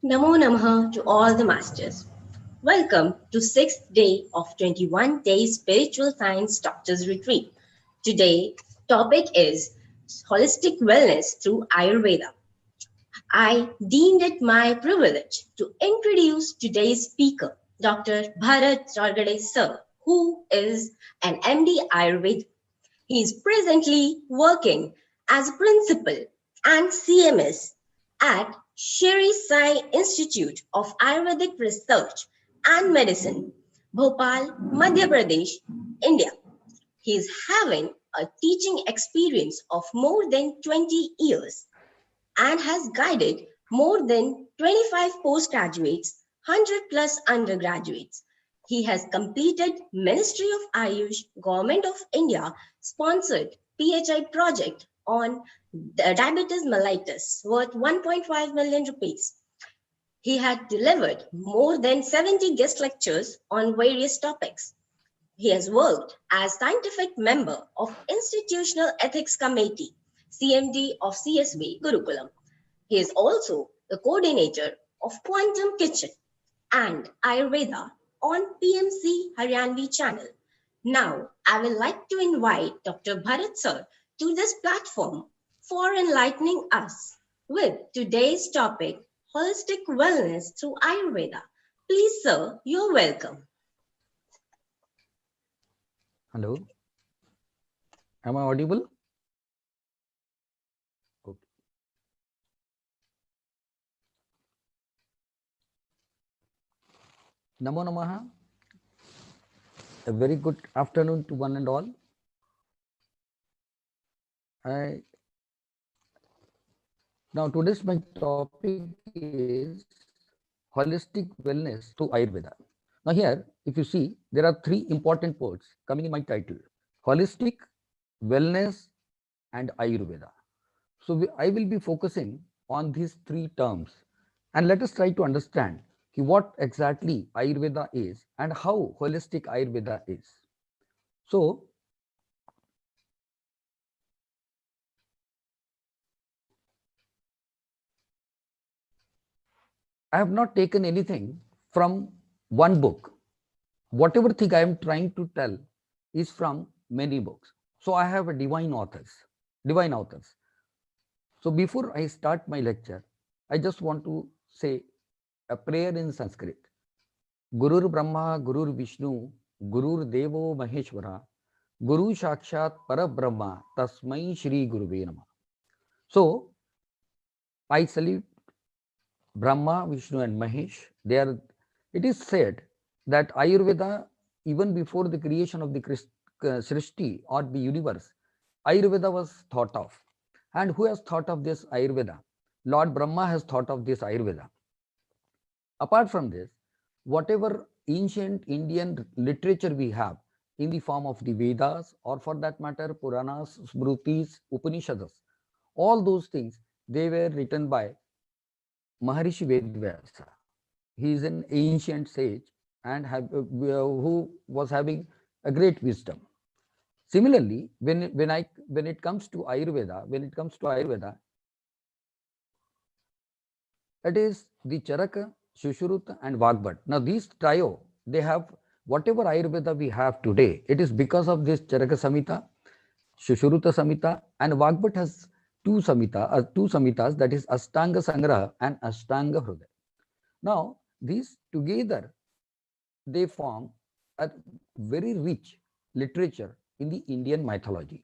Namo Namaha to all the masters. Welcome to 6th day of 21 days spiritual science doctors retreat. Today topic is holistic wellness through Ayurveda. I deemed it my privilege to introduce today's speaker, Dr. Bharat Chouragade sir, who is an MD Ayurveda. He is presently working as a principal and CMS at Shri Sai Institute of Ayurvedic Research and Medicine, Bhopal, Madhya Pradesh, India. He is having a teaching experience of more than 20 years and has guided more than 25 postgraduates, 100 plus undergraduates. He has completed Ministry of Ayush, Government of India sponsored PHI project on diabetes mellitus worth 1.5 million rupees. He had delivered more than 70 guest lectures on various topics. He has worked as scientific member of Institutional Ethics Committee, CMD of CSV Gurukulam. He is also the coordinator of Quantum Kitchen and Ayurveda on PMC Haryanvi channel. Now, I would like to invite Dr. Bharat sir to this platform for enlightening us with today's topic, holistic wellness through Ayurveda. Please, sir, you're welcome. Hello, am I audible? Okay. Namo Namaha. A very good afternoon to one and all. Now today's my topic is holistic wellness through Ayurveda. Now here, if you see, there are three important words coming in my title: holistic, wellness, and Ayurveda. So I will be focusing on these three terms, and let us try to understand what exactly Ayurveda is and how holistic Ayurveda is. So I have not taken anything from one book. Whatever thing I am trying to tell is from many books. So I have a divine authors. So before I start my lecture, I just want to say a prayer in Sanskrit. Gurur Brahma, Gurur Vishnu, Gurur Devo Maheshwara, Guru Shakshat Parabrahma, Tasmai Shri Guruve Namah. So I salute Brahma, Vishnu, and Mahesh. It is said that Ayurveda, even before the creation of the Srishti or the universe, Ayurveda was thought of. And who has thought of this Ayurveda? Lord Brahma has thought of this Ayurveda. Apart from this, whatever ancient Indian literature we have in the form of the Vedas, or for that matter, Puranas, Smrutis, Upanishads, all those things, they were written by Maharishi Vedvyasa. He is an ancient sage and who was having a great wisdom. Similarly, when it comes to Ayurveda, it is the Charaka, Sushruta, and Vagbhat. Now these trio, they have whatever Ayurveda we have today. It is because of this Charaka Samhita, Sushruta Samhita, and Vagbhat has two Samhitas, that is Ashtanga Sangraha and Ashtanga Hrudaya. Now these together, they form a very rich literature in the Indian mythology.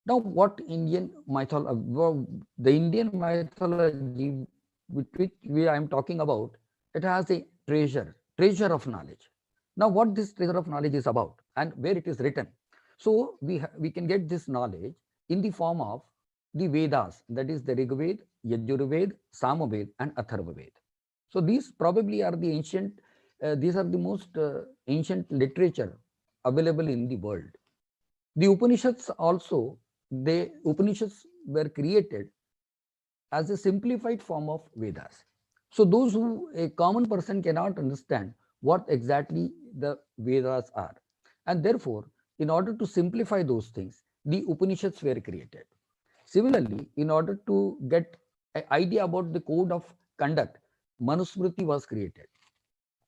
Now, what Indian mythology, the Indian mythology with which I am talking about, it has a treasure of knowledge. Now, what this treasure of knowledge is about and where it is written. So, we can get this knowledge in the form of the Vedas, that is the Rigved, Yajurved, Samaved, and Atharvaved. So, these probably are the ancient, these are the most ancient literature available in the world. The Upanishads also, Upanishads were created as a simplified form of Vedas. So those who a common person cannot understand what exactly the Vedas are. And therefore, in order to simplify those things, the Upanishads were created. Similarly, in order to get an idea about the code of conduct, Manusmriti was created.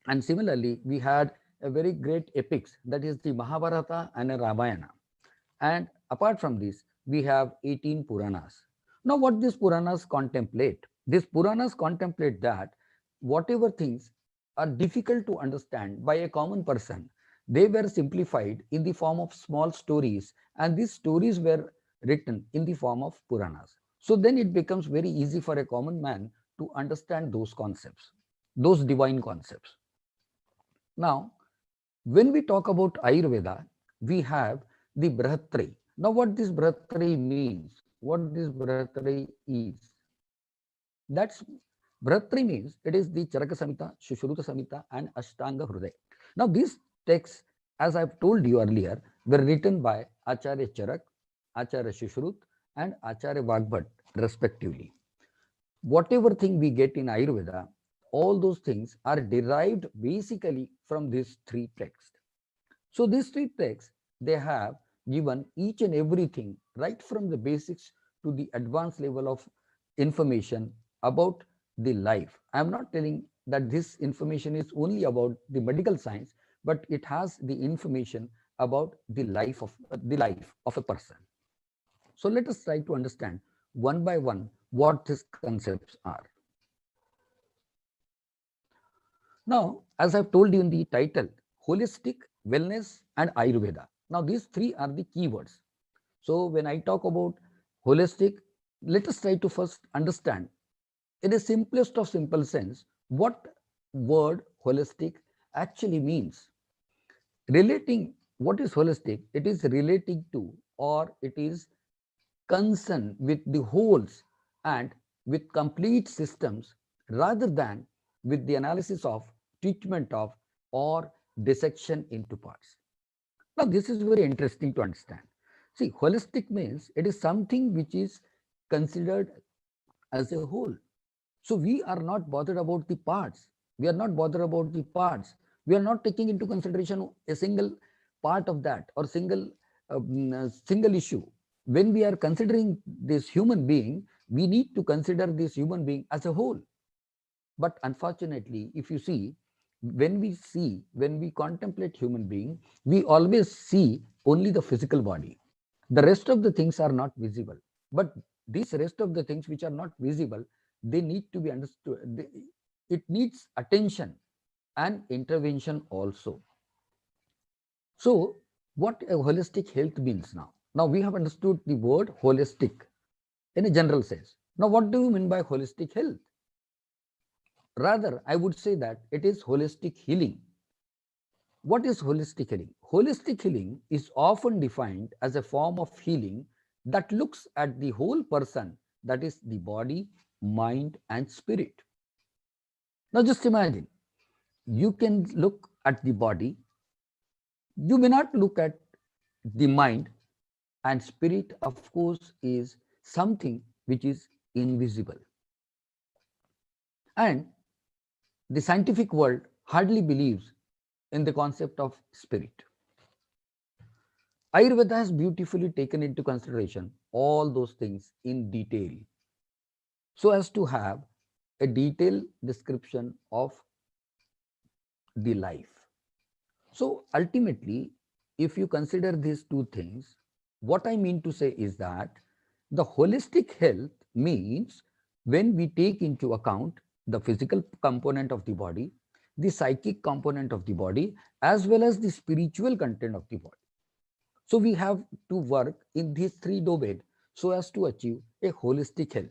And similarly, we had a very great epics, that is the Mahabharata and a Ramayana. And apart from this, we have 18 Puranas. Now, what these Puranas contemplate? These Puranas contemplate that whatever things are difficult to understand by a common person, they were simplified in the form of small stories, and these stories were written in the form of Puranas. So then it becomes very easy for a common man to understand those concepts, those divine concepts. Now, when we talk about Ayurveda, we have the Brihatrayee. Now, what this Brihatrayee means, what this Brihatrayee is, that's Brihatrayee means it is the Charaka Samhita, Sushruta Samhita, and Ashtanga Hriday. Now, these texts, as I've told you earlier, were written by Acharya Charak, Acharya Sushrut, and Acharya Vagbhat, respectively. Whatever thing we get in Ayurveda, all those things are derived basically from these three texts. So these three texts, they have given each and everything right from the basics to the advanced level of information about the life. I am not telling that this information is only about the medical science, but it has the information about the life of a person. So let us try to understand one by one what these concepts are. Now, as I've told you in the title, holistic, wellness, and Ayurveda. Now, these three are the keywords. So, when I talk about holistic, let us try to first understand, in the simplest of simple sense, what word holistic actually means. Relating, what is holistic? It is relating to, or it is concerned with the wholes and with complete systems, rather than with the analysis of, treatment of, or dissection into parts. Now, this is very interesting to understand. See, holistic means it is something which is considered as a whole. So we are not bothered about the parts. We are not bothered about the parts. We are not taking into consideration a single part of that, or single issue. When we are considering this human being, we need to consider this human being as a whole. But unfortunately, if you see, when we contemplate human being, we always see only the physical body. The rest of the things are not visible. But these rest of the things which are not visible, they need to be understood. It needs attention and intervention also. So, what a holistic health means now? Now we have understood the word holistic in a general sense. Now, what do you mean by holistic health? Rather, I would say that it is holistic healing. What is holistic healing? Holistic healing is often defined as a form of healing that looks at the whole person, that is, the body, mind, and spirit. Now, just imagine, you can look at the body, you may not look at the mind, and spirit, of course, is something which is invisible. And the scientific world hardly believes in the concept of spirit. Ayurveda has beautifully taken into consideration all those things in detail, so as to have a detailed description of the life. So ultimately, if you consider these two things, what I mean to say is that the holistic health means when we take into account the physical component of the body, the psychic component of the body, as well as the spiritual content of the body. So we have to work in these three domains so as to achieve a holistic health.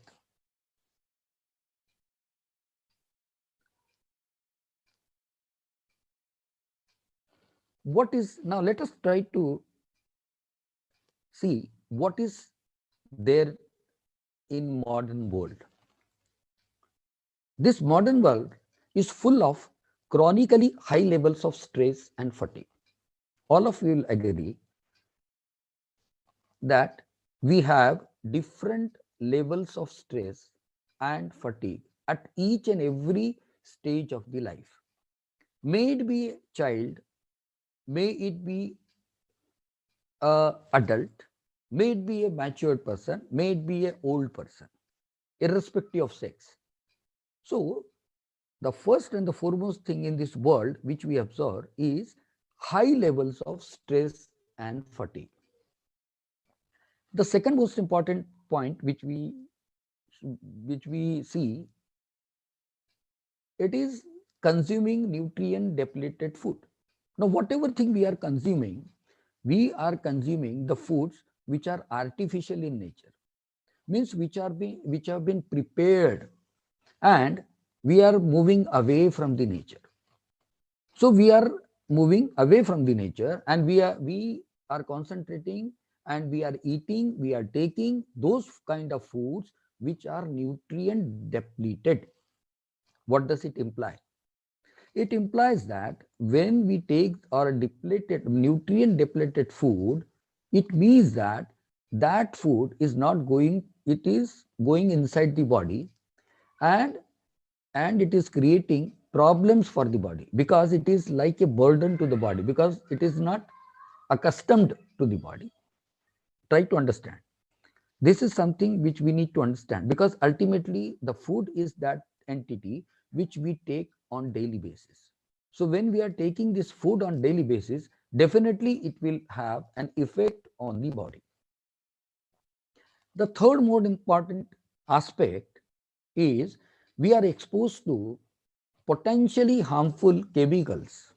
What is, now let us try to see what is there in modern world. This modern world is full of chronically high levels of stress and fatigue. All of you will agree that we have different levels of stress and fatigue at each and every stage of the life. May it be a child, may it be an adult, may it be a matured person, may it be an old person, irrespective of sex. So the first and the foremost thing in this world which we observe is high levels of stress and fatigue. The second most important point which we see, it is consuming nutrient depleted food. Now whatever thing we are consuming the foods which are artificial in nature, means which have been prepared, and we are moving away from the nature. So we are moving away from the nature, and we are concentrating, and we are taking those kind of foods which are nutrient depleted. What does it imply? It implies that when we take or depleted nutrient depleted food, it means that that food is not going, it is going inside the body, and it is creating problems for the body, because it is like a burden to the body, because it is not accustomed to the body. Try to understand. This is something which we need to understand, because ultimately the food is that entity which we take on daily basis. So when we are taking this food on daily basis, definitely it will have an effect on the body. The third more important aspect is we are exposed to potentially harmful chemicals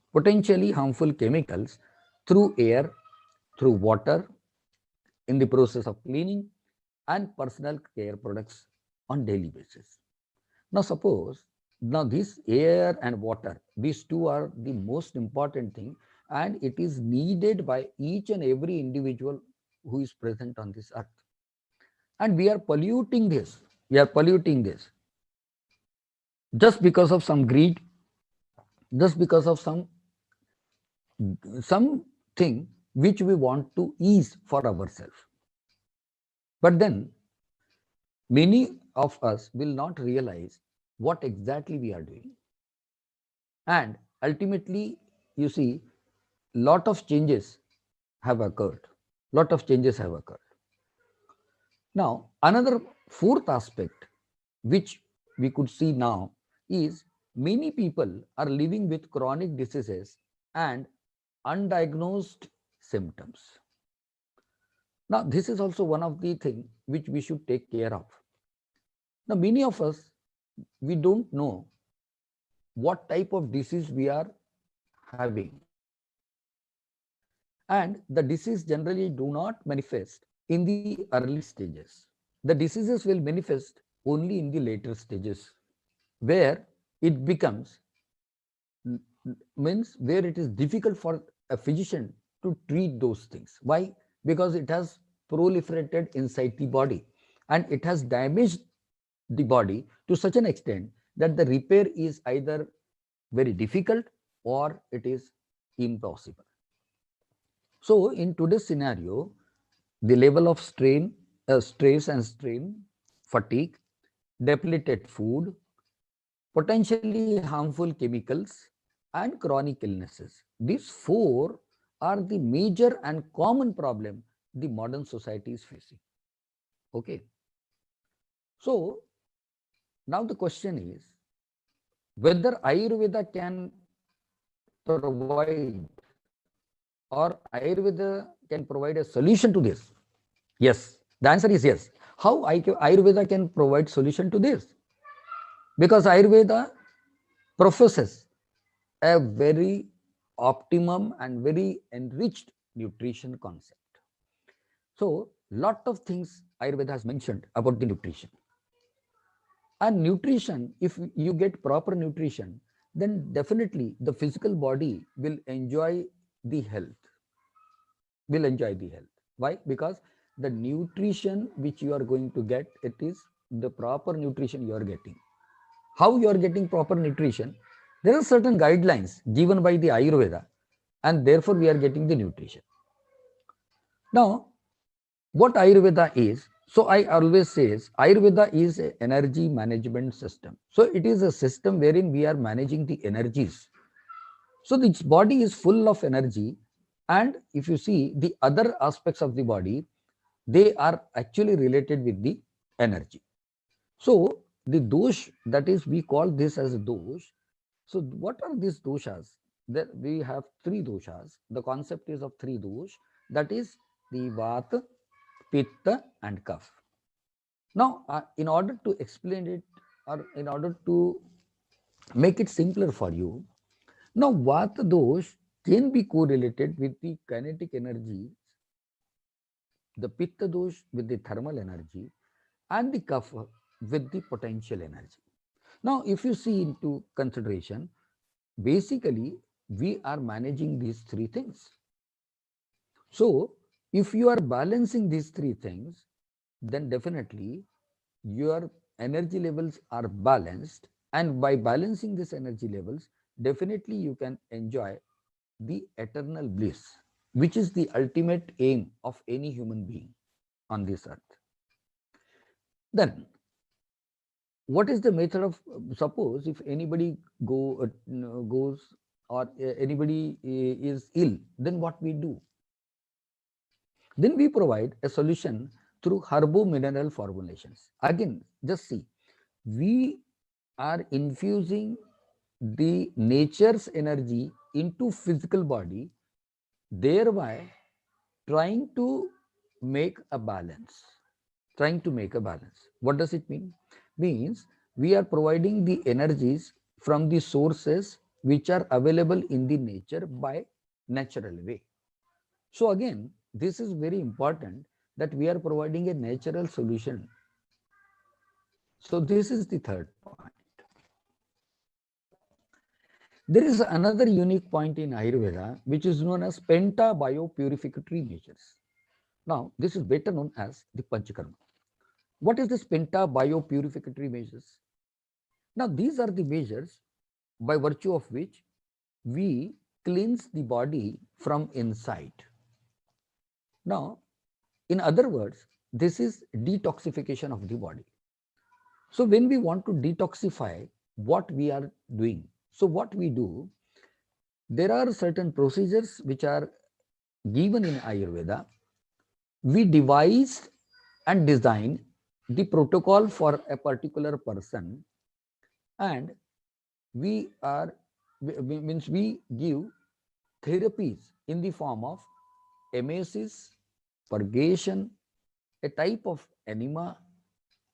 through air, through water, in the process of cleaning, and personal care products on daily basis. Now suppose, now this air and water, these two are the most important thing, and it is needed by each and every individual who is present on this earth. And we are polluting this just because of some greed, just because of something which we want to ease for ourselves. But then many of us will not realize what exactly we are doing. And ultimately, you see, lot of changes have occurred. Lot of changes have occurred. Now, another fourth aspect which we could see now is many people are living with chronic diseases and undiagnosed symptoms. Now, this is also one of the things which we should take care of. Now, many of us, we don't know what type of disease we are having. And the disease generally do not manifest in the early stages. The diseases will manifest only in the later stages, where it becomes, means where it is difficult for a physician to treat those things. Why? Because it has proliferated inside the body, and it has damaged the body to such an extent that the repair is either very difficult or it is impossible. So in today's scenario, the level of stress and strain, fatigue, depleted food, potentially harmful chemicals, and chronic illnesses. These four are the major and common problem the modern society is facing. Okay. So now the question is whether Ayurveda can provide, or Ayurveda can provide a solution to this. Yes, the answer is yes. How Ayurveda can provide solution to this? Because Ayurveda professes a very optimum and very enriched nutrition concept. So, lot of things Ayurveda has mentioned about the nutrition. And nutrition, if you get proper nutrition, then definitely the physical body will enjoy the health. Will enjoy the health. Why? Because the nutrition which you are going to get, it is the proper nutrition you are getting. How you are getting proper nutrition? There are certain guidelines given by the Ayurveda, and therefore we are getting the nutrition. Now, what Ayurveda is, so I always says Ayurveda is an energy management system. So it is a system wherein we are managing the energies. So this body is full of energy, and if you see the other aspects of the body, they are actually related with the energy. So the dosh, that is, we call this as a dosh. So what are these doshas? There we have three doshas. The concept is of three dosh, that is the vata, pitta and kapha. Now, in order to explain it, or in order to make it simpler for you, now vata dosh can be correlated with the kinetic energy, the pitta dosh with the thermal energy, and the kapha with the potential energy. Now, if you see into consideration, basically we are managing these three things. So, if you are balancing these three things, then definitely your energy levels are balanced, and by balancing these energy levels, definitely you can enjoy the eternal bliss, which is the ultimate aim of any human being on this earth. Then what is the method of, suppose if anybody goes, or anybody is ill, then what we do? Then we provide a solution through herbo-mineral formulations. Again, just see, we are infusing the nature's energy into physical body, thereby trying to make a balance. Trying to make a balance. What does it mean? Means we are providing the energies from the sources which are available in the nature by natural way. So again, this is very important, that we are providing a natural solution. So this is the third point. There is another unique point in Ayurveda, which is known as penta biopurificatory measures. Now, this is better known as the Panchakarma. What is this penta biopurificatory measures? Now, these are the measures by virtue of which we cleanse the body from inside. Now, in other words, this is detoxification of the body. So when we want to detoxify, what we are doing? So what we do, there are certain procedures which are given in Ayurveda. We devise and design the protocol for a particular person, and we are means we give therapies in the form of emesis, purgation, a type of enema,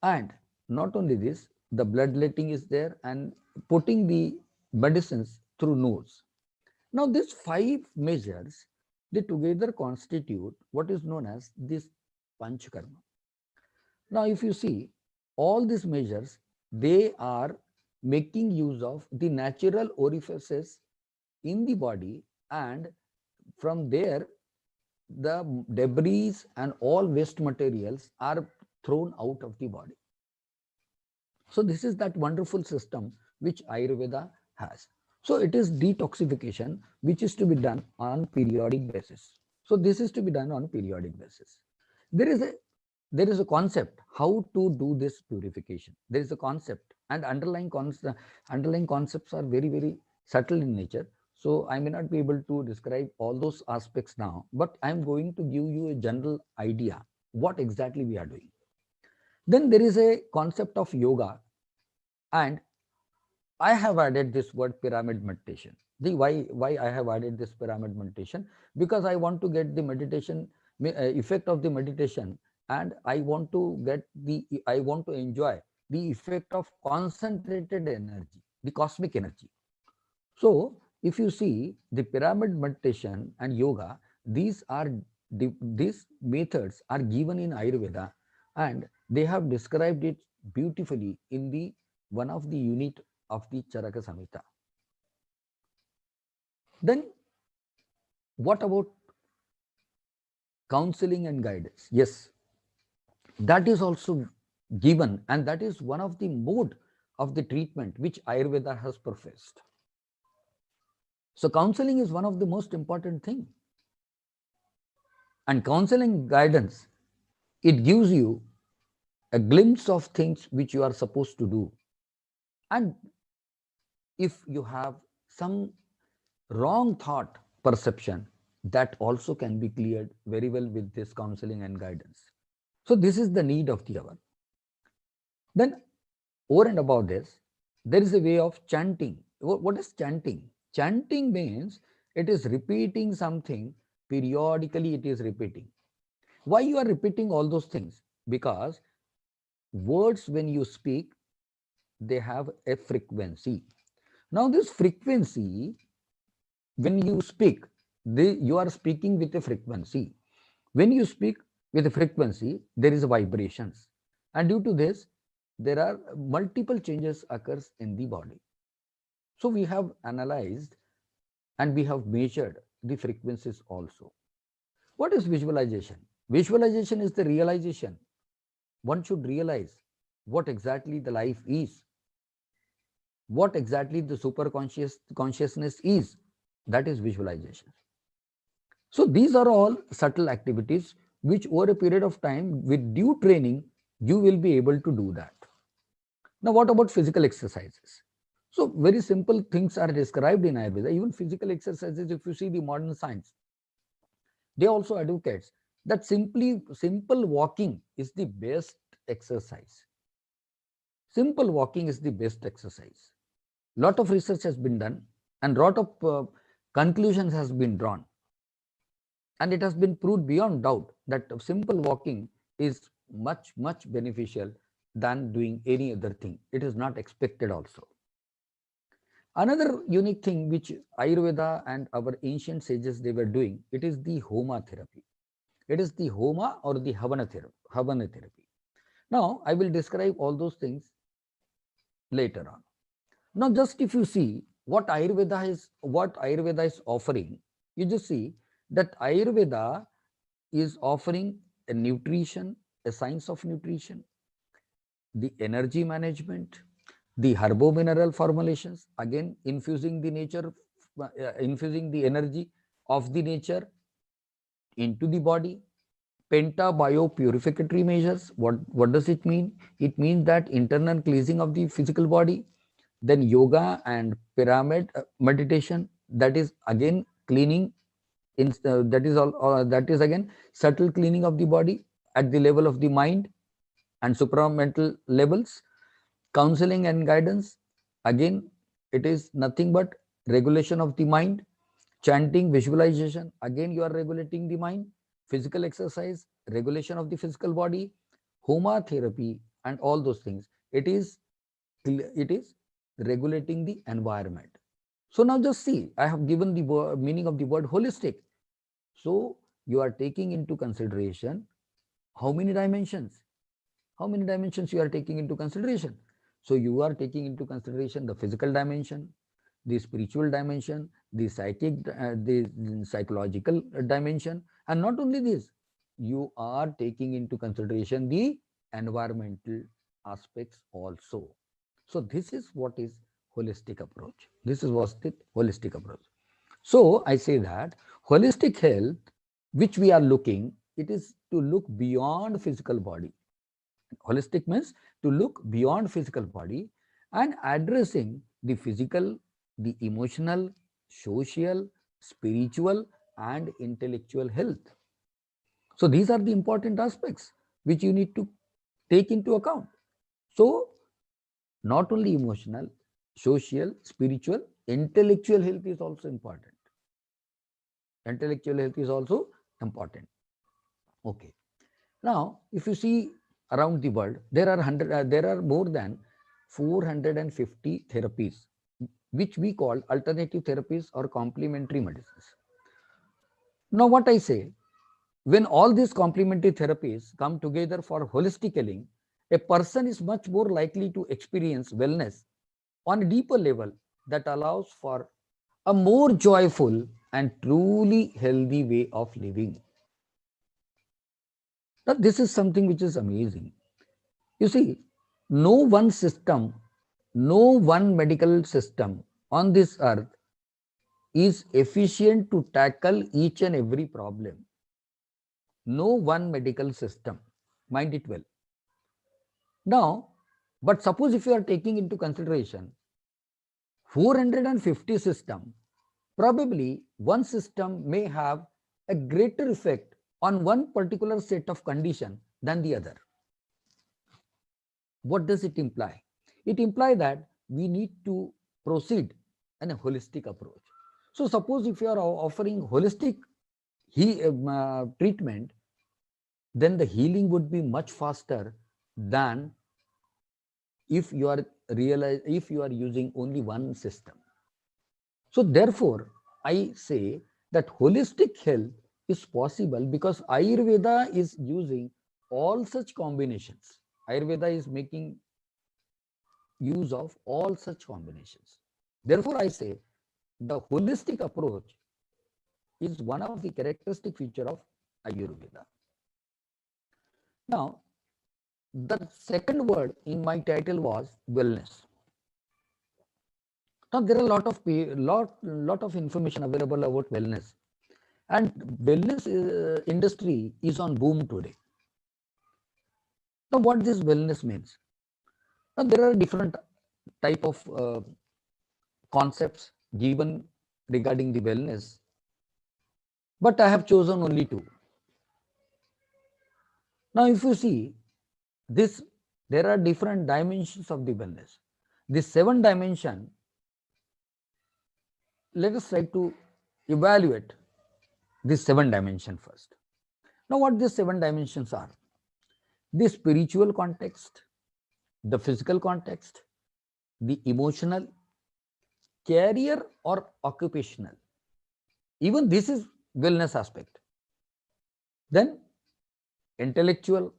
and not only this, the bloodletting is there, and putting the medicines through nose. Now, these five measures, they together constitute what is known as this Panchakarma. Now, if you see, all these measures, they are making use of the natural orifices in the body, and from there, the debris and all waste materials are thrown out of the body. So this is that wonderful system which Ayurveda has. So it is detoxification, which is to be done on periodic basis. So this is to be done on periodic basis. There is a concept how to do this purification. There is a concept, and underlying concepts are very, very subtle in nature. So I may not be able to describe all those aspects now, but I'm going to give you a general idea what exactly we are doing. Then there is a concept of yoga, and I have added this word pyramid meditation. The why I have added this pyramid meditation, because I want to get the meditation effect of the meditation, and I want to enjoy the effect of concentrated energy, the cosmic energy. So if you see the pyramid meditation and yoga, these methods are given in Ayurveda, and they have described it beautifully in the one of the unit of the Charaka Samhita. Then what about counseling and guidance? Yes, that is also given, and that is one of the mode of the treatment which Ayurveda has professed. So counseling is one of the most important thing. And counseling guidance, it gives you a glimpse of things which you are supposed to do. And if you have some wrong thought perception, that also can be cleared very well with this counseling and guidance. So this is the need of the hour. Then Over and above this, there is a way of chanting. What is chanting? Chanting means it is repeating something periodically, it is repeating. Why you are repeating all those things? Because words, when you speak, they have a frequency. Now, this frequency, when you speak, you are speaking with a frequency. When you speak with a frequency, there is a vibrations. And due to this, there are multiple changes occurs in the body. So we have analyzed and we have measured the frequencies also. What is visualization? Visualization is the realization. One should realize what exactly the life is, what exactly the superconscious consciousness is. That is visualization. So these are all subtle activities which over a period of time with due training, you will be able to do that. Now, what about physical exercises? So very simple things are described in Ayurveda. Even physical exercises, if you see the modern science, they also advocates that simple walking is the best exercise. Simple walking is the best exercise. Lot of research has been done and lot of conclusions has been drawn, and it has been proved beyond doubt that simple walking is much beneficial than doing any other thing. It is not expected also. Another unique thing which Ayurveda and our ancient sages they were doing, it is the Homa therapy. It is the Homa or the Havana therapy. Havana therapy. Now, I will describe all those things later on. Now, just if you see what Ayurveda is offering, you just see that Ayurveda is offering a nutrition, a science of nutrition, the energy management, the herbo-mineral formulations, again infusing the nature, infusing the energy of the nature into the body, penta biopurificatory measures. What does it mean? It means that internal cleansing of the physical body, then yoga and pyramid meditation, that is again cleaning that is again subtle cleaning of the body at the level of the mind and supramental levels. Counseling and guidance, again it is nothing but regulation of the mind. Chanting, visualization, again you are regulating the mind. Physical exercise, regulation of the physical body. Homa therapy and all those things, it is regulating the environment. So now just see, I have given the meaning of the word holistic. So you are taking into consideration how many dimensions? How many dimensions you are taking into consideration? So you are taking into consideration the physical dimension, the spiritual dimension, the the psychological dimension, and not only this, you are taking into consideration the environmental aspects also. So this is what is holistic approach. This is what the holistic approach. So I say that holistic health, which we are looking, it is to look beyond physical body. Holistic means to look beyond physical body and addressing the physical, the emotional, social, spiritual, and intellectual health. So these are the important aspects which you need to take into account. So not only emotional, social, spiritual, intellectual health is also important. Intellectual health is also important. Okay. Now, if you see around the world, there are more than 450 therapies, which we call alternative therapies or complementary medicines. Now, what I say, when all these complementary therapies come together for holistic healing, a person is much more likely to experience wellness on a deeper level that allows for a more joyful and truly healthy way of living. Now, this is something which is amazing. You see, no one system, no one medical system on this earth is efficient to tackle each and every problem. No one medical system, mind it well. Now, but suppose if you are taking into consideration 450 system, probably one system may have a greater effect on one particular set of condition than the other. What does it imply? It implies that we need to proceed in a holistic approach. So suppose if you are offering holistic treatment, then the healing would be much faster than if you are using only one system. So therefore, I say that holistic health is possible because Ayurveda is using all such combinations. Ayurveda is making use of all such combinations. Therefore, I say the holistic approach is one of the characteristic feature of Ayurveda. Now, the second word in my title was wellness. Now, there are a lot of information available about wellness, and wellness industry is on boom today. Now, what this wellness means? Now, there are different type of concepts given regarding the wellness, but I have chosen only two. Now, if you see this, there are different dimensions of the wellness. The 7 dimension, let us try to evaluate this 7 dimension first. Now, what these 7 dimensions are? The spiritual context, the physical context, the emotional, career or occupational. Even this is wellness aspect. Then intellectual,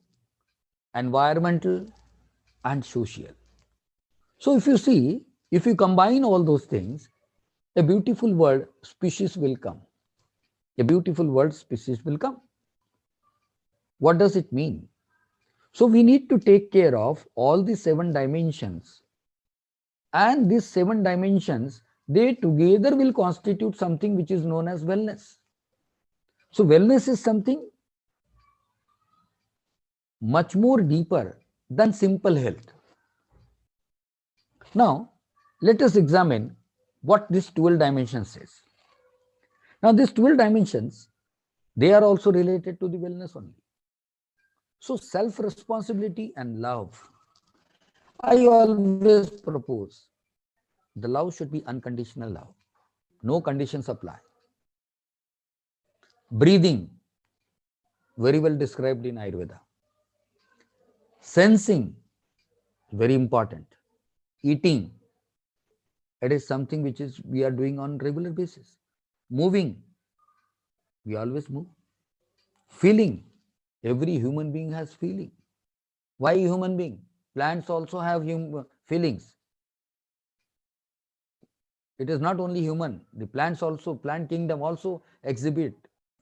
environmental, and social. So if you see, if you combine all those things, a beautiful word species will come. A beautiful word species will come. What does it mean? So we need to take care of all the 7 dimensions, and these 7 dimensions, they together will constitute something which is known as wellness. So wellness is something much more deeper than simple health. Now, let us examine what this 12 dimension says. Now, these 12 dimensions, they are also related to the wellness only. So, self-responsibility and love. I always propose the love should be unconditional love. No conditions apply. Breathing, very well described in Ayurveda. Sensing, very important. Eating, it is something which is we are doing on regular basis. Moving, we always move. Feeling, every human being has feeling. Why human being? Plants also have feelings. It is not only human. The plants also, plant kingdom also exhibit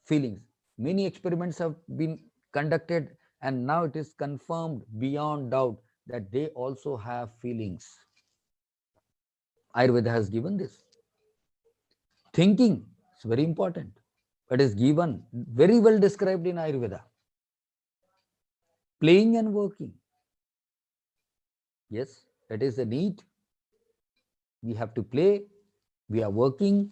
feelings. Many experiments have been conducted, and now it is confirmed beyond doubt that they also have feelings. Ayurveda has given this. Thinking is very important. It is given, very well described in Ayurveda. Playing and working. Yes, it is a need. We have to play. We are working.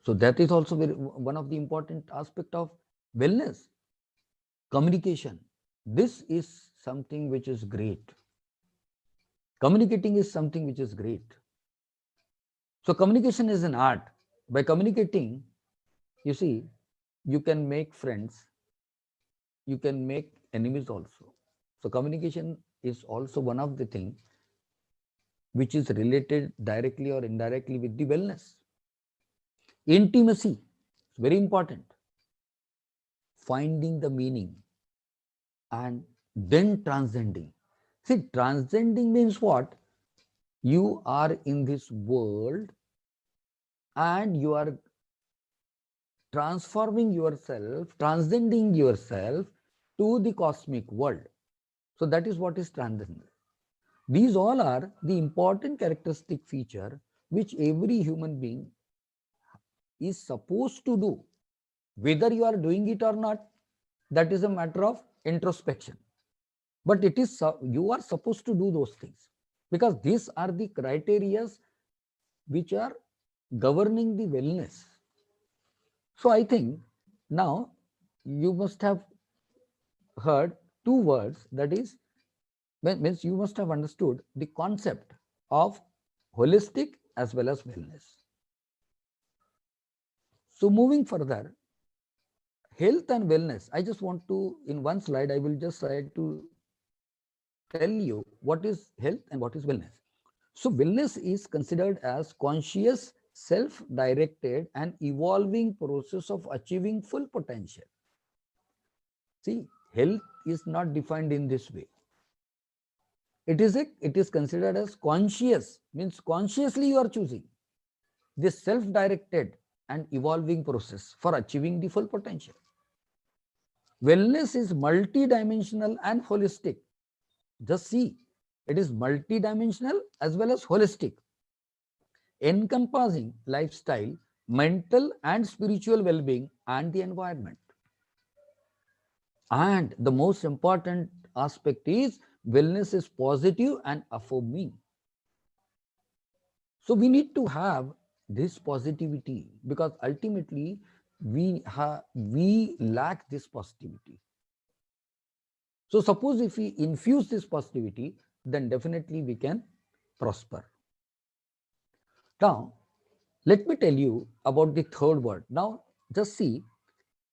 So that is also one of the important aspect of wellness. Communication. This is something which is great. Communicating is something which is great. So communication is an art. By communicating, you see, you can make friends, you can make enemies also. So communication is also one of the things which is related directly or indirectly with the wellness. Intimacy is very important. Finding the meaning and then transcending. See, transcending means what? You are in this world and you are transforming yourself, transcending yourself to the cosmic world. So that is what is transcendence. These all are the important characteristic feature which every human being is supposed to do. Whether you are doing it or not, that is a matter of introspection. But it is you are supposed to do those things because these are the criteria which are governing the wellness. So I think now you must have heard two words, that is Means you must have understood the concept of holistic as well as wellness. So moving further, health and wellness, I just want to, in one slide, I will just try to tell you what is health and what is wellness. So wellness is considered as conscious, self-directed and evolving process of achieving full potential. See, health is not defined in this way. It is considered as conscious, means consciously you are choosing this self-directed and evolving process for achieving the full potential. Wellness is multidimensional and holistic. Just see, it is multidimensional as well as holistic, encompassing lifestyle, mental and spiritual well-being and the environment. And the most important aspect is wellness is positive and affirming. So we need to have this positivity because ultimately we lack this positivity. So suppose if we infuse this positivity, then definitely we can prosper. Now, let me tell you about the third word. Now, just see,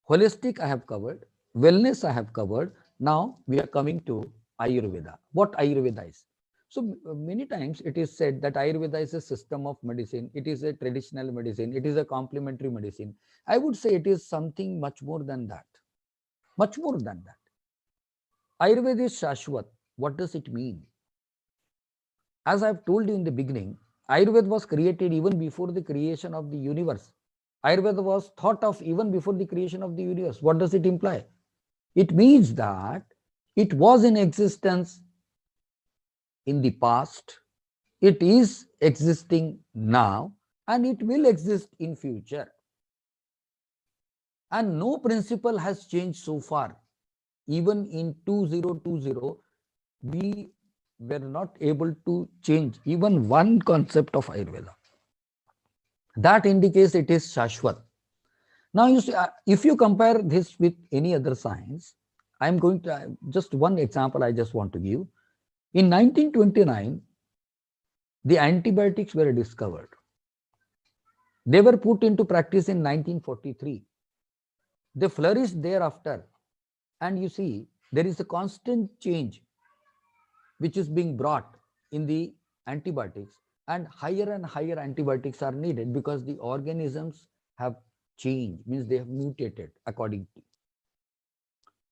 holistic I have covered, wellness I have covered. Now we are coming to Ayurveda. What Ayurveda is? So many times it is said that Ayurveda is a system of medicine. It is a traditional medicine. It is a complementary medicine. I would say it is something much more than that. Much more than that. Ayurveda is Shashwat. What does it mean? As I have told you in the beginning, Ayurveda was created even before the creation of the universe. Ayurveda was thought of even before the creation of the universe. What does it imply? It means that it was in existence in the past, it is existing now, and it will exist in future. And no principle has changed so far. Even in 2020, we were not able to change even one concept of Ayurveda. That indicates it is Shashwat. Now, you see, if you compare this with any other science, I'm going to just one example I just want to give. In 1929, the antibiotics were discovered. They were put into practice in 1943. They flourished thereafter. And you see, there is a constant change which is being brought in the antibiotics, and higher antibiotics are needed because the organisms have changed, means they have mutated accordingly.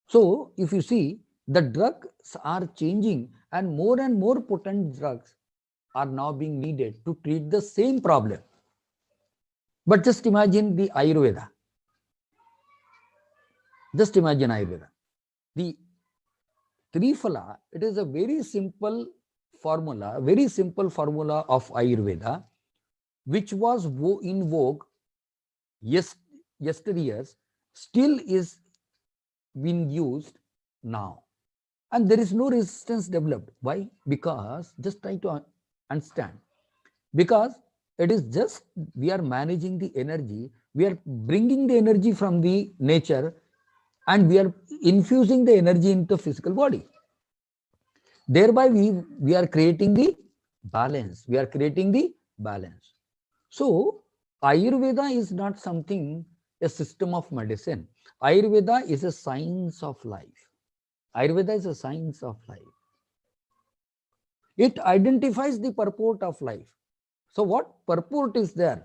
So if you see, the drugs are changing and more potent drugs are now being needed to treat the same problem. But just imagine the Ayurveda. Just imagine Ayurveda. The Triphala, it is a very simple formula of Ayurveda, which was in vogue yesteryears, still is being used now. And there is no resistance developed. Why? Because, just try to understand, because it is just we are managing the energy, we are bringing the energy from the nature and we are infusing the energy into the physical body. Thereby we are creating the balance. We are creating the balance. So Ayurveda is not something, a system of medicine. Ayurveda is a science of life. Ayurveda is a science of life. It identifies the purport of life. So what purport is there?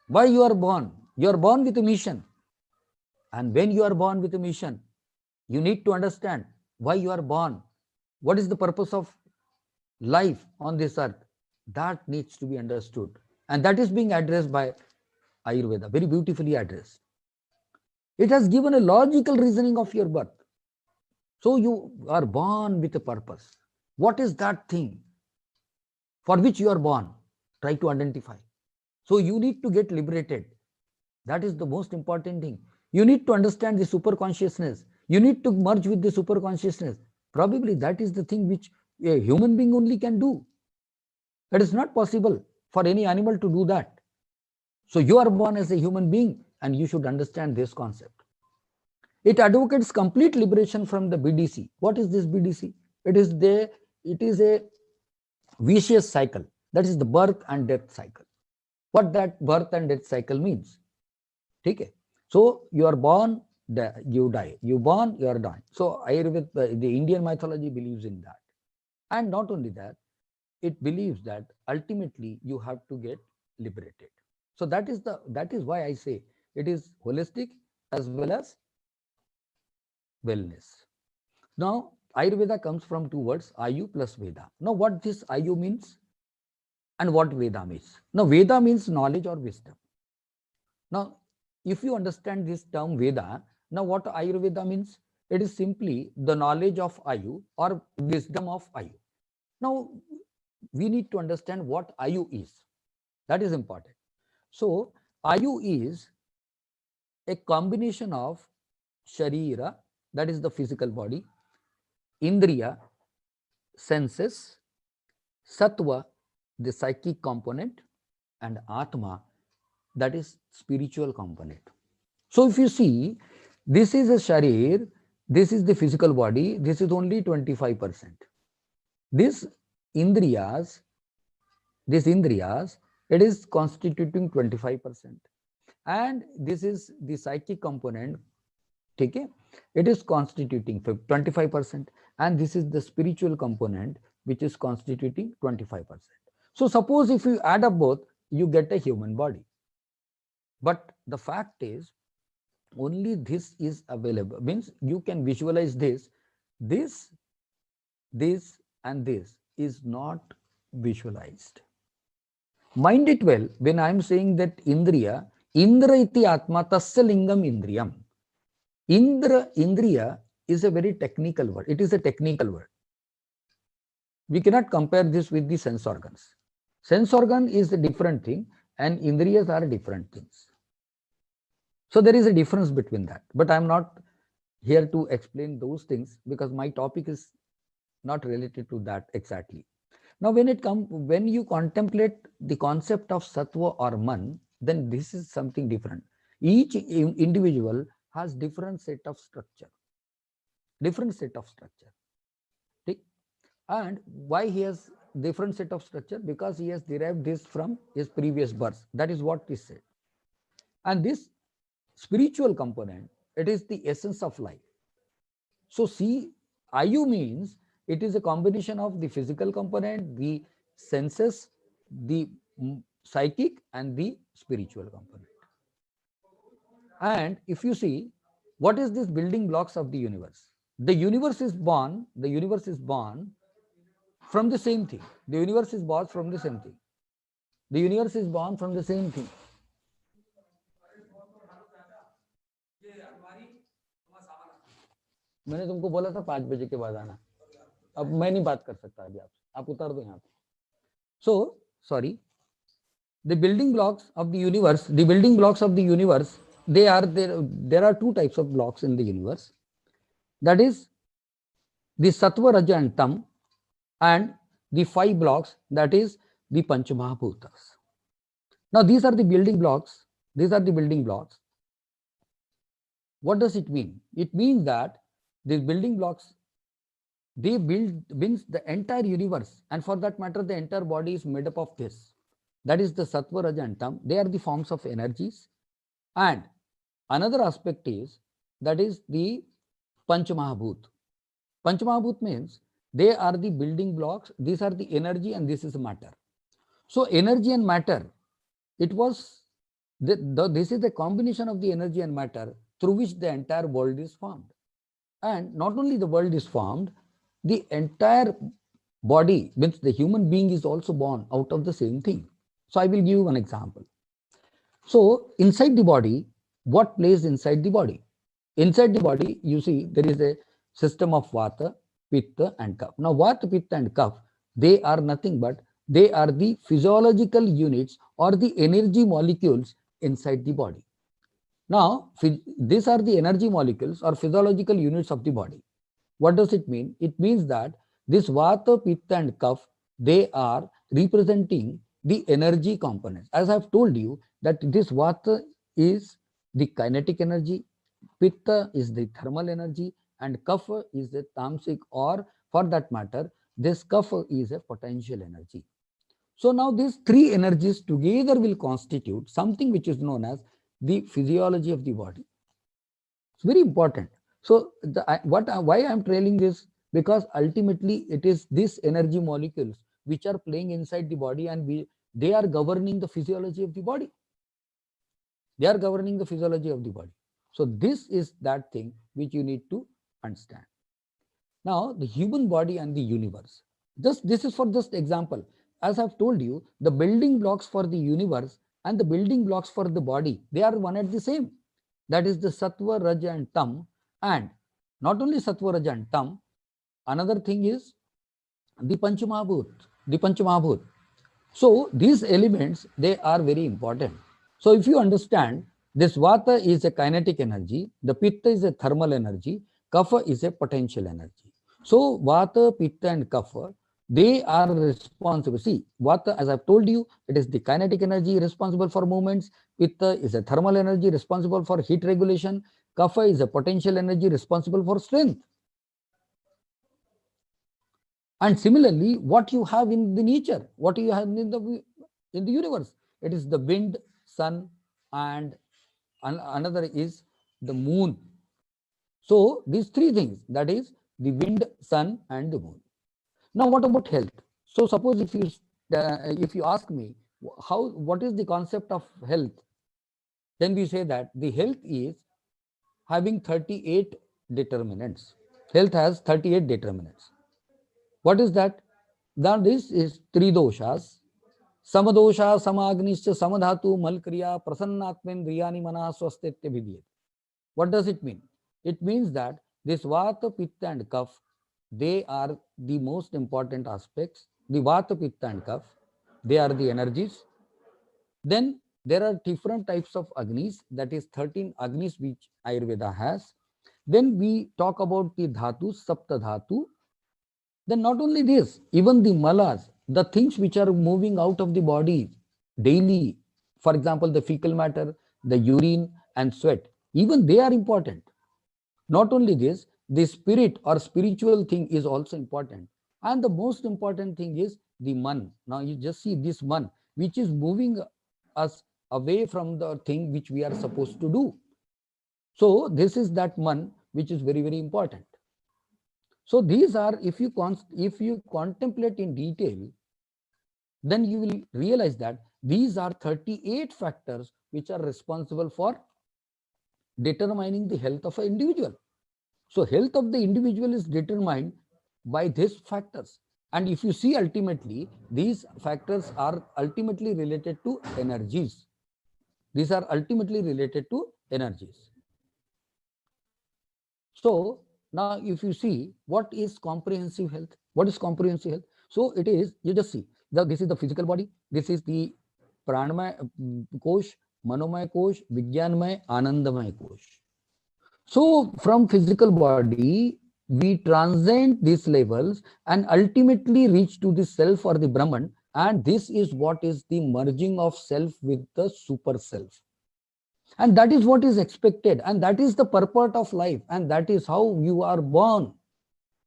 Why you are born? You are born with a mission. And when you are born with a mission, you need to understand why you are born. What is the purpose of life on this earth? That needs to be understood. And that is being addressed by Ayurveda, very beautifully addressed. It has given a logical reasoning of your birth. So you are born with a purpose. What is that thing for which you are born? Try to identify. So you need to get liberated. That is the most important thing. You need to understand the super consciousness. You need to merge with the super consciousness. Probably that is the thing which a human being only can do. It is not possible for any animal to do that. So you are born as a human being and you should understand this concept. It advocates complete liberation from the BDC. What is this BDC? It is the it is a vicious cycle. That is the birth and death cycle. What that birth and death cycle means? Okay. So you are born, you die. You born, you are dying. So Ayurveda, the Indian mythology believes in that. And not only that, it believes that ultimately you have to get liberated. So that is why I say it is holistic as well as wellness. Now, Ayurveda comes from two words, Ayu plus Veda. Now, what this Ayu means and what Veda means? Now, Veda means knowledge or wisdom. Now, if you understand this term Veda, now what Ayurveda means? It is simply the knowledge of Ayu or wisdom of Ayu. Now, we need to understand what Ayu is. That is important. So, Ayu is a combination of Sharira, that is the physical body, Indriya, senses, Sattva, the psychic component, and Atma, that is spiritual component. So if you see, this is a Sharir, this is the physical body, this is only 25%. This Indriyas, it is constituting 25%. And this is the psychic component, okay? It is constituting 25%. And this is the spiritual component, which is constituting 25%. So suppose if you add up both, you get a human body. But the fact is, only this is available, means you can visualize this, and this is not visualized. Mind it well, when I am saying that Indriya, Indra iti Atma tasya lingam Indriyam. Indriya is a very technical word. It is a technical word. We cannot compare this with the sense organs. Sense organ is a different thing and Indriyas are different things. So there is a difference between that. But I am not here to explain those things because my topic is not related to that exactly. Now when you contemplate the concept of Sattva or Man, then this is something different. Each individual has different set of structure. And why he has different set of structure? Because he has derived this from his previous birth. That is what is said. And this spiritual component, it is the essence of life. So see, Ayu means it is a combination of the physical component, the senses, the psychic, and the spiritual component. And if you see, what is this building blocks of the universe? The universe is born from the same thing. The universe is born from the same thing. The universe is born from the same thing. मैंने तुमको बोला था 5 बजे के बाद आना. अब मैं नहीं बात कर सकता अभी आपसे. आप उतार दो यहाँ पे. So, sorry. The building blocks of the universe, there are two types of blocks in the universe. That is the Sattva, Raja and Tam, and the 5 blocks, that is the Panchamahabhutas. Now these are the building blocks. What does it mean? It means that these building blocks, they builds the entire universe, and for that matter the entire body is made up of this. That is the Sattva, Raja and Tam. They are the forms of energies. And another aspect is, that is the Panchamahabhut. Panchamahabhut means they are the building blocks. These are the energy and this is matter. So energy and matter, this is the combination of the energy and matter through which the entire world is formed. And not only the world is formed, the entire body, means the human being, is also born out of the same thing. So I will give you one example. So inside the body, what plays inside the body? Inside the body, you see there is a system of Vata, Pitta and Kapha. Now Vata, Pitta and Kapha, they are nothing but they are the physiological units or the energy molecules inside the body. Now, these are the energy molecules or physiological units of the body. What does it mean? It means that this Vata, Pitta and Kapha, they are representing the energy components. As I have told you that this Vata is the kinetic energy, Pitta is the thermal energy, and Kapha is the tamasic, or for that matter, This kapha is a potential energy. So now these three energies together will constitute something which is known as the physiology of the body. It's very important. So why I am trailing this? Because ultimately it is these energy molecules which are playing inside the body, and they are governing the physiology of the body. They are governing the physiology of the body. So this is that thing which you need to understand. Now the human body and the universe. Just this is for just example. As I've told you, the building blocks for the universe and the building blocks for the body, they are one and the same. That is the sattva, raja and tam. And not only sattva, raja and tam, another thing is the panchamahabhut. The panchamahabhut. So these elements, they are very important. So if you understand, this vata is a kinetic energy, the pitta is a thermal energy, kapha is a potential energy. So vata, pitta and kapha, they are responsible. See, vata, as I've told you, it is the kinetic energy responsible for movements. Pitta is a thermal energy responsible for heat regulation. Kapha is a potential energy responsible for strength. And similarly, what you have in the nature, what you have in the universe, it is the wind, sun, and another is the moon. So these three things, that is the wind, sun, and the moon. Now, what about health? So suppose if you ask me what is the concept of health, then we say that the health is having 38 determinants. Health has 38 determinants. What is that? Now this is three doshas. Samadosha, Samagnischa, Samadhatu, Malkriya, Prasannatmendriyani Mana Swastitya Vidya. What does it mean? It means that this Vata, Pitta and Kapha, they are the most important aspects. The Vata, Pitta and Kapha, they are the energies. Then there are different types of Agnis, that is 13 Agnis which Ayurveda has. Then we talk about the Dhatus, Sapta Dhatu. Then not only this, even the malas, the things which are moving out of the body daily, for example, the fecal matter, the urine and sweat, even they are important. Not only this, the spirit or spiritual thing is also important. And the most important thing is the man. Now you just see this man, which is moving us away from the thing which we are supposed to do. So this is that man which is very, very important. So these are, if you contemplate in detail, then you will realize that these are 38 factors which are responsible for determining the health of an individual. So health of the individual is determined by these factors. And if you see, ultimately, these factors are ultimately related to energies. These are ultimately related to energies. So now if you see, what is comprehensive health? What is comprehensive health? So it is, you just see, this is the physical body, this is the pranamaya kosh, manomaya kosh, vijnanmaya, anandamaya kosh. So from physical body, we transcend these levels and ultimately reach to the self or the Brahman. And this is what is the merging of self with the super self. And that is what is expected. And that is the purport of life. And that is how you are born.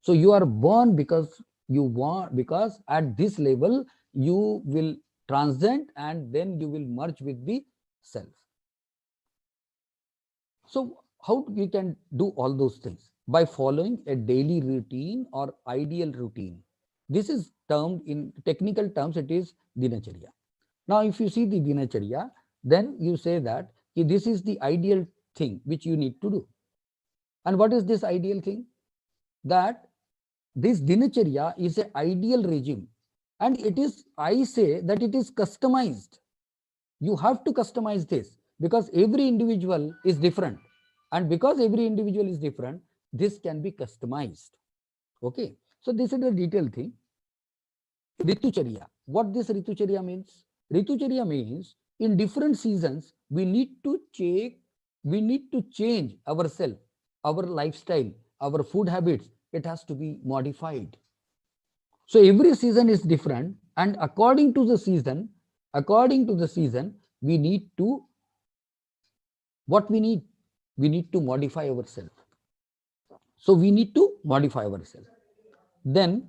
So you are born because you want, because at this level, you will transcend and then you will merge with the self. So how we can do all those things? By following a daily routine or ideal routine. This is termed, in technical terms, it is dinacharya. Now, if you see the dinacharya, then you say that this is the ideal thing which you need to do. And what is this ideal thing? That this dinacharya is an ideal regime. And it is, I say that it is customized. You have to customize this because every individual is different. And because every individual is different, this can be customized. Okay. So this is a detailed thing. Ritucharya. What this Ritucharya means? Ritucharya means in different seasons, we need to change ourselves, our lifestyle, our food habits. It has to be modified. So every season is different, and according to the season, we need to, what we need to modify ourselves. So we need to modify ourselves. Then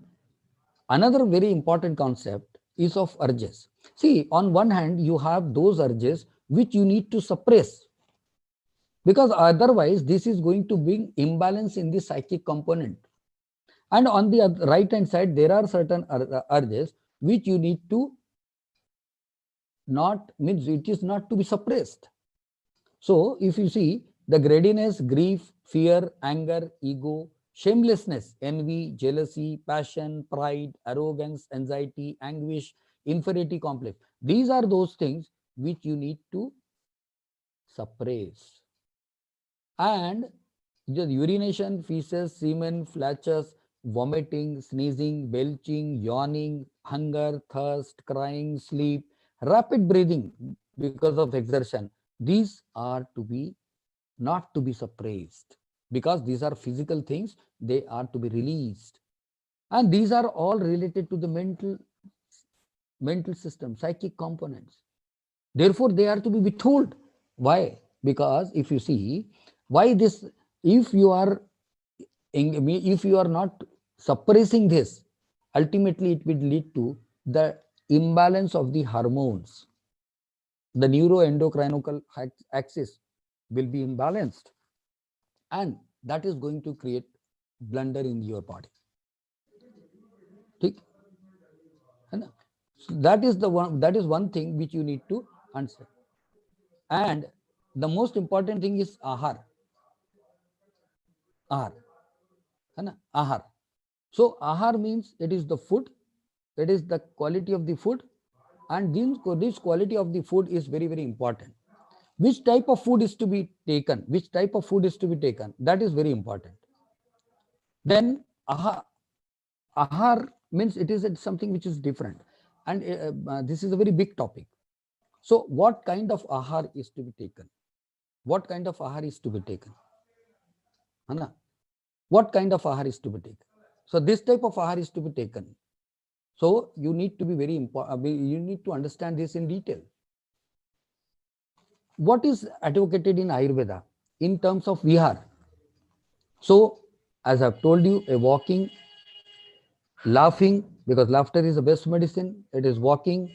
Another very important concept is of urges. See, on one hand, you have those urges which you need to suppress, because otherwise this is going to bring imbalance in the psychic component. And on the right hand side, there are certain urges which you need to not, means it is not to be suppressed. So if you see the greediness, grief, fear, anger, ego, shamelessness, envy, jealousy, passion, pride, arrogance, anxiety, anguish, inferiority complex, these are those things which you need to suppress. And the urination, feces, semen, flatulence, vomiting, sneezing, belching, yawning, hunger, thirst, crying, sleep, rapid breathing because of exertion, these are to be not to be suppressed, because these are physical things, they are to be released. And these are all related to the mental system, psychic components. Therefore, they are to be withheld. Why? Because if you see why this, if you are if you are not suppressing this, ultimately it will lead to the imbalance of the hormones. The neuroendocrinial axis will be imbalanced, and that is going to create blunder in your body. ठीक? है ना? So that is one thing which you need to answer. And the most important thing is ahar. Ahar. है ना? Ahar. So ahar means it is the food, it is the quality of the food, and this quality of the food is very, very important. Which type of food is to be taken, which type of food is to be taken, that is very important. Then ahar means it is something which is different, and this is a very big topic. So what kind of ahar is to be taken? What kind of ahar is to be taken? Anna? What kind of ahar is to be taken? So this type of ahar is to be taken. So you need to be very important. You need to understand this in detail. What is advocated in Ayurveda in terms of vihar? So as I've told you, a walking, laughing, because laughter is the best medicine. It is walking,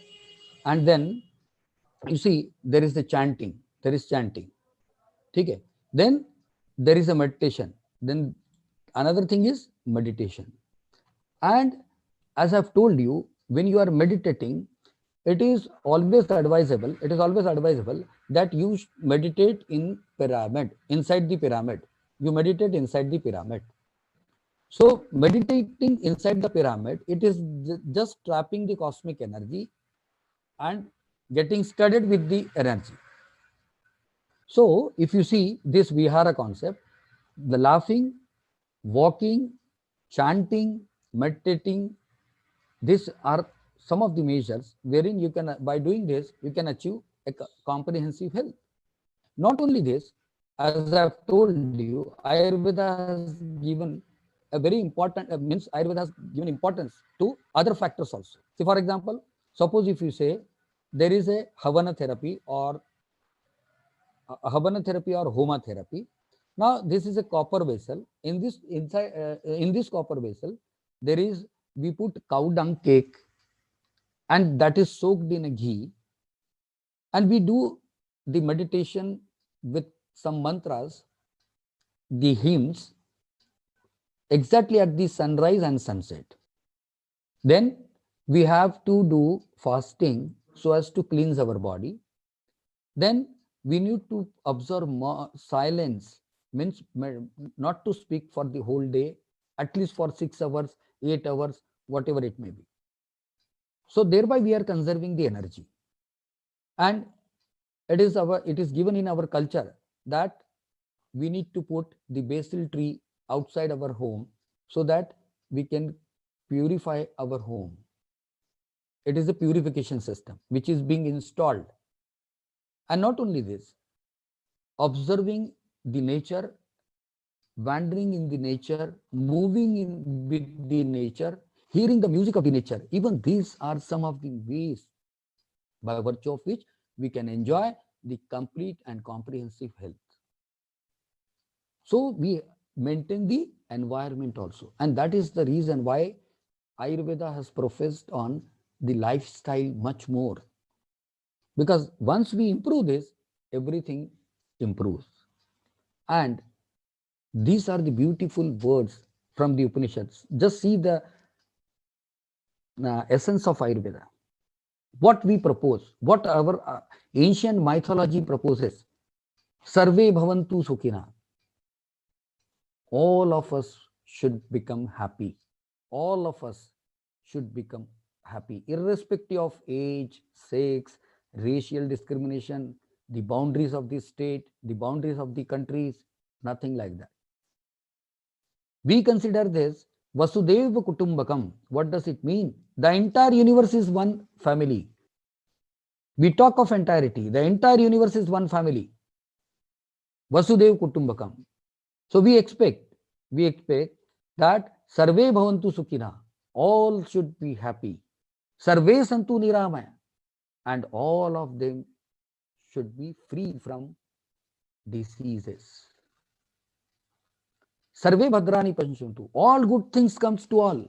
and then you see there is the chanting. There is chanting. Okay. Then there is a meditation. Then another thing is meditation. And as I've told you, when you are meditating, it is always advisable that you meditate in pyramid, inside the pyramid. You meditate inside the pyramid. So meditating inside the pyramid, it is just trapping the cosmic energy and getting studded with the energy. So if you see this vihara concept, the laughing, walking, chanting, meditating, these are some of the measures wherein you can, by doing this, you can achieve a comprehensive health. Not only this, as I've told you, Ayurveda has given a very important, Ayurveda has given importance to other factors also. See, for example, suppose if you say there is a Havana therapy or Homa therapy. Now this is a copper vessel. In this in this copper vessel, there is, we put cow dung cake, and that is soaked in a ghee, and we do the meditation with some mantras, the hymns, exactly at the sunrise and sunset. Then we have to do fasting so as to cleanse our body. Then we need to observe silence, means not to speak for the whole day, at least for 6 hours, 8 hours, whatever it may be. So thereby we are conserving the energy. And it is given in our culture that we need to put the basil tree outside our home so that we can purify our home. It is a purification system which is being installed. And not only this, observing the nature, wandering in the nature, moving in with the nature, hearing the music of the nature, even these are some of the ways by virtue of which we can enjoy the complete and comprehensive health. So we maintain the environment also, and that is the reason why Ayurveda has professed on the lifestyle much more, because once we improve this, everything improves. And these are the beautiful words from the Upanishads. Just see the essence of Ayurveda. What we propose, what our ancient mythology proposes. Sarve bhavantu sukhina. All of us should become happy. All of us should become happy, irrespective of age, sex, racial discrimination, the boundaries of the state, the boundaries of the countries, nothing like that. We consider this Vasudeva Kutumbakam. What does it mean? The entire universe is one family. We talk of entirety. The entire universe is one family. Vasudeva Kutumbakam. So we expect that Sarve Bhavantu Sukhina. All should be happy. Sarve Santu Niramaya. And all of them should be free from diseases. Sarve Bhadrani Panchantu. All good things comes to all.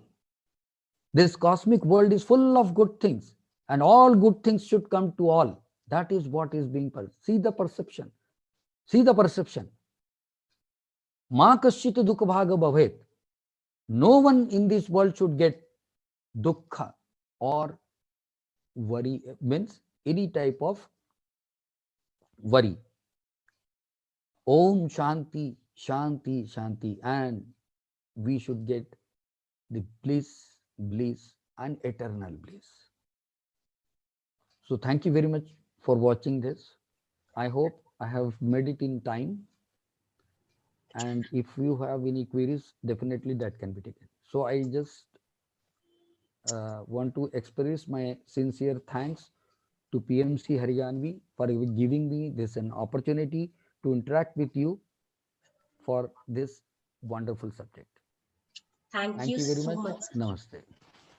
This cosmic world is full of good things, and all good things should come to all. That is what is being perceived. See the perception. See the perception. Ma kaschit dukha bhaga bhavet. No one in this world should get dukkha or worry, means any type of worry. Om Shanti, Shanti, Shanti. And we should get the bliss, bliss, and eternal bliss. So thank you very much for watching this. I hope I have made it in time. And if you have any queries, definitely that can be taken. So I just want to express my sincere thanks to PMC Haryanvi for giving me this an opportunity to interact with you for this wonderful subject. Thank Thank you you very so much. much. Namaste.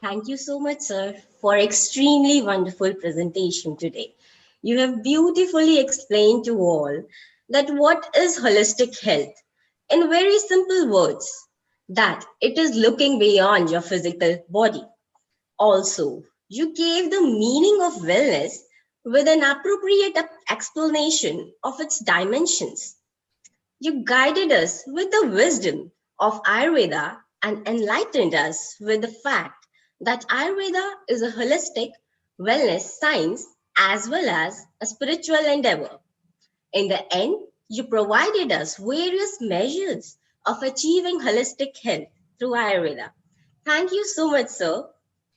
Thank you so much, sir, for extremely wonderful presentation today. You have beautifully explained to all that what is holistic health in very simple words, that it is looking beyond your physical body. Also, you gave the meaning of wellness with an appropriate explanation of its dimensions. You guided us with the wisdom of Ayurveda and enlightened us with the fact that Ayurveda is a holistic wellness science as well as a spiritual endeavor. In the end, you provided us various measures of achieving holistic health through Ayurveda. Thank you so much, sir,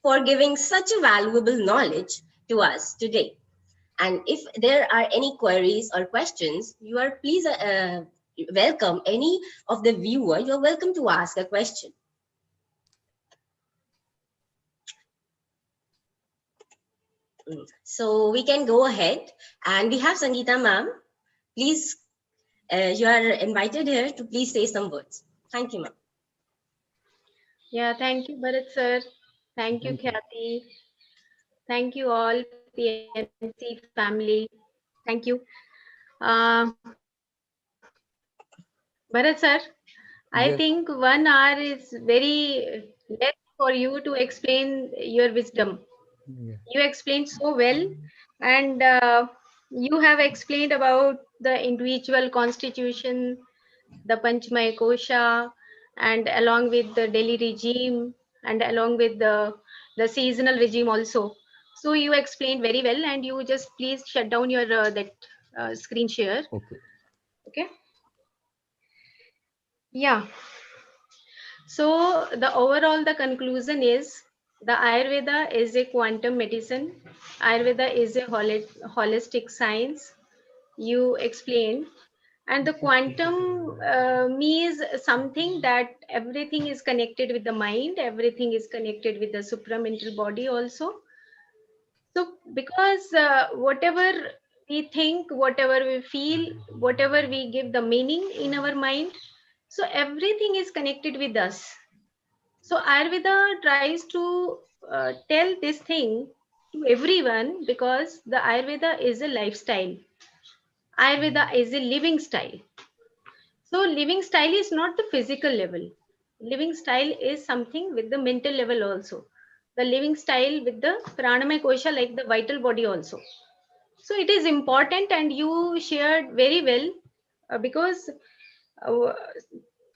for giving such a valuable knowledge to us today. And if there are any queries or questions, you are please welcome any of the viewer. You're welcome to ask a question. So we can go ahead, and we have Sangeeta ma'am. Please, you are invited here to please say some words. Thank you, ma'am. Yeah, thank you, Bharat sir. Thank you, Thank you. Khyati. Thank you all, PMC family. Thank you. Uh, Bharat sir, I think one Yes. hour is very less for you to explain your wisdom. Yeah. You explained so well, and you have explained about the individual constitution, the Panchmaya Kosha, and along with the daily regime, and along with the seasonal regime also. So you explained very well, and you just please shut down your that screen share. Okay. Okay. Yeah. So the overall the conclusion is the Ayurveda is a quantum medicine. Ayurveda is a holistic science. You explained, and the quantum means something that everything is connected with the mind. Everything is connected with the supramental body also. So because whatever we think, whatever we feel, whatever we give the meaning in our mind, so everything is connected with us. So Ayurveda tries to tell this thing to everyone because the Ayurveda is a lifestyle. Ayurveda is a living style. So living style is not the physical level. living style is something with the mental level also. The living style with the pranamaya kosha, like the vital body also. So it is important, and you shared very well, because uh,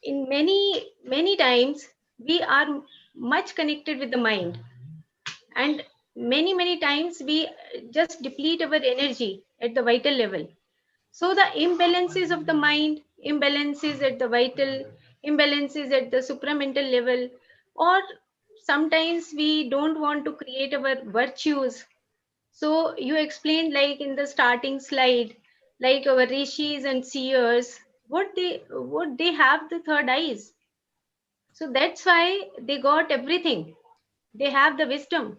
in many times we are much connected with the mind, and many times we just deplete our energy at the vital level. So the imbalances of the mind, imbalances at the vital, imbalances at the supramental level, or sometimes we don't want to create our virtues. So you explained, like in the starting slide, like our rishis and seers, what they have the third eyes. So that's why they got everything. They have the wisdom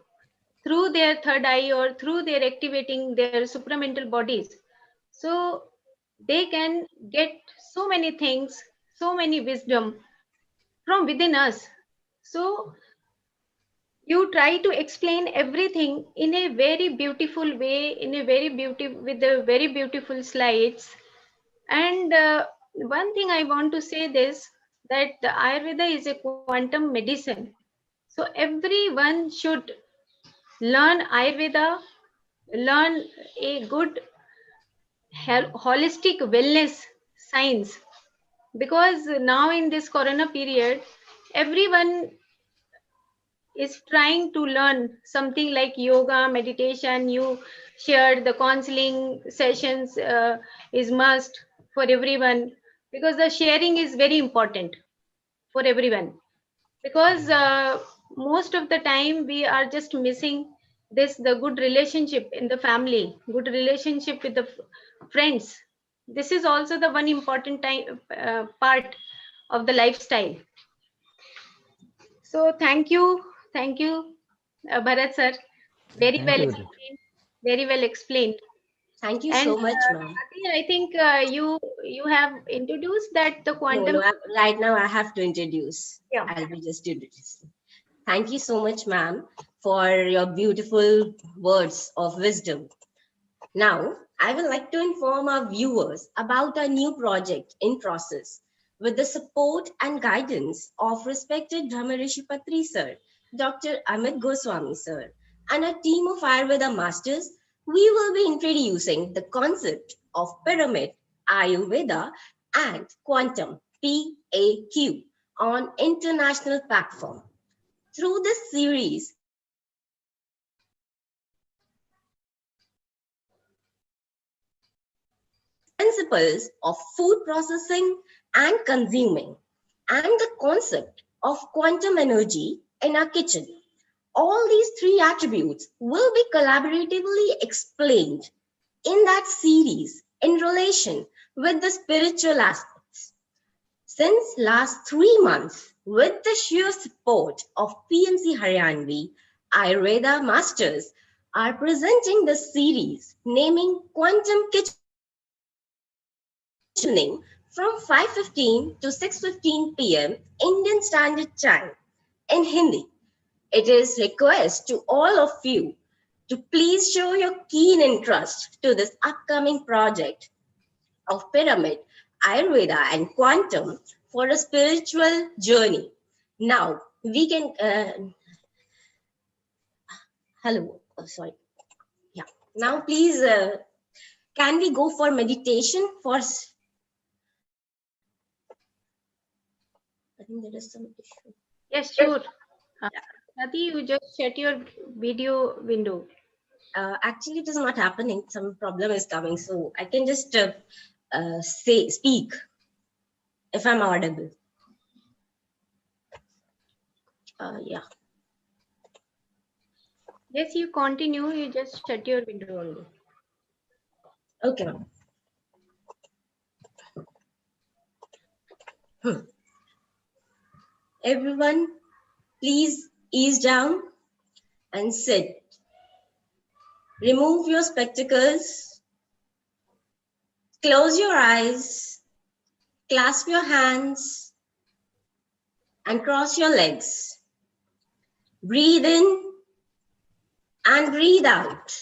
through their third eye, or through their activating their supramental bodies. So they can get so many things, so many wisdom from within us. So you try to explain everything in a very beautiful way, in a very beautiful, with the very beautiful slides. And one thing I want to say this, that the Ayurveda is a quantum medicine. So everyone should learn Ayurveda, learn a good holistic wellness science, because now in this corona period, everyone is trying to learn something like yoga, meditation. You shared the counseling sessions is must for everyone, because the sharing is very important for everyone. Because most of the time we are just missing this, the good relationship in the family, good relationship with the friends. This is also the one important time, part of the lifestyle. So thank you, Bharat sir. Very Thank well you. explained. Very well explained. Thank you And so much, ma'am. Swati, I think you have introduced that the No, quantum. no, right now I have to introduce. Yeah. I'll be just introducing. Thank you so much, ma'am, for your beautiful words of wisdom. Now, I would like to inform our viewers about our new project in process with the support and guidance of respected Brahmarishi Patri sir, Dr. Amit Goswami sir, and a team of Ayurveda masters. We will be introducing the concept of pyramid, Ayurveda, and quantum, PAQ, on international platform. Through this series, we will be exploring principles of food processing and consuming, and the concept of quantum energy in our kitchen. All these three attributes will be collaboratively explained in that series in relation with the spiritual aspects. Since last 3 months, with the sheer support of PMC Haryanvi, Ayurveda Masters are presenting the series naming Quantum Kitchen evening from 5:15 to 6:15 p.m. Indian Standard Time in Hindi. It is request to all of you to please show your keen interest to this upcoming project of pyramid, Ayurveda, and quantum for a spiritual journey. Now we can. Hello, sorry. Yeah. Now please, can we go for meditation? I think there is some issue. Yes, sure. Uh, Swati, you just shut your video window. Actually, it is not happening. Some problem is coming, so I can just speak if I'm audible. Yeah. Yes, you continue. You just shut your window only. Okay, ma'am. Everyone, please ease down and sit. Remove your spectacles. Close your eyes. Clasp your hands and cross your legs. Breathe in and breathe out.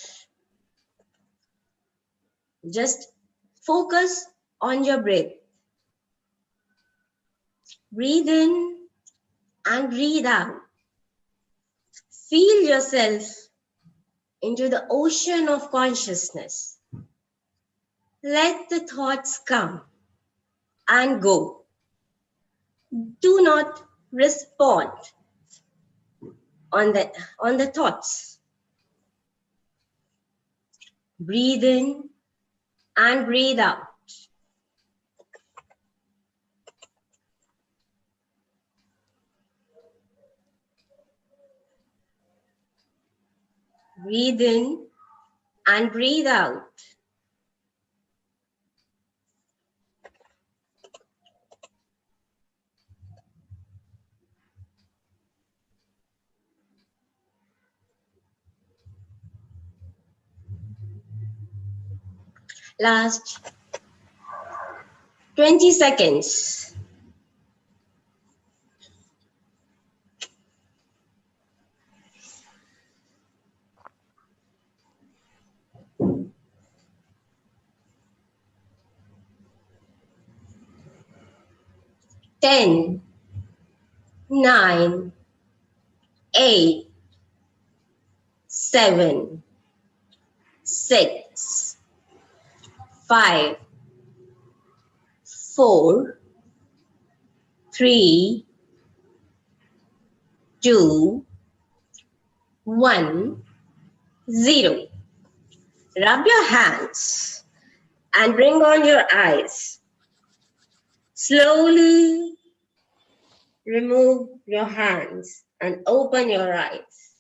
Just focus on your breath. Breathe in and breathe out. Feel yourself into the ocean of consciousness. Let the thoughts come and go. Do not respond on the thoughts. Breathe in and breathe out. Breathe in and breathe out. Last 20 seconds. Ten, 9, 8, 7, 6, 5, 4, 3, 2, 1, 0. Rub your hands and bring on your eyes. Slowly remove your hands and open your eyes.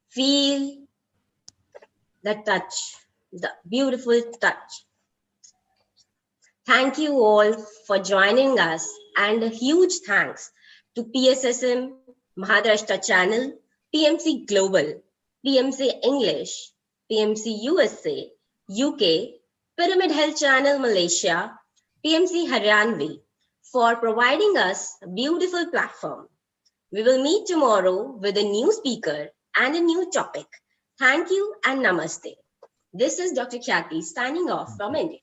Feel the touch, the beautiful touch. Thank you all for joining us, and a huge thanks to PSSM Maharashtra channel, PMC Global, PMC English, PMC USA, UK, Pyramid Health Channel Malaysia, PMC Haryanvi for providing us a beautiful platform. We will meet tomorrow with a new speaker and a new topic. Thank you and namaste. This is Dr. Khyati signing off from India.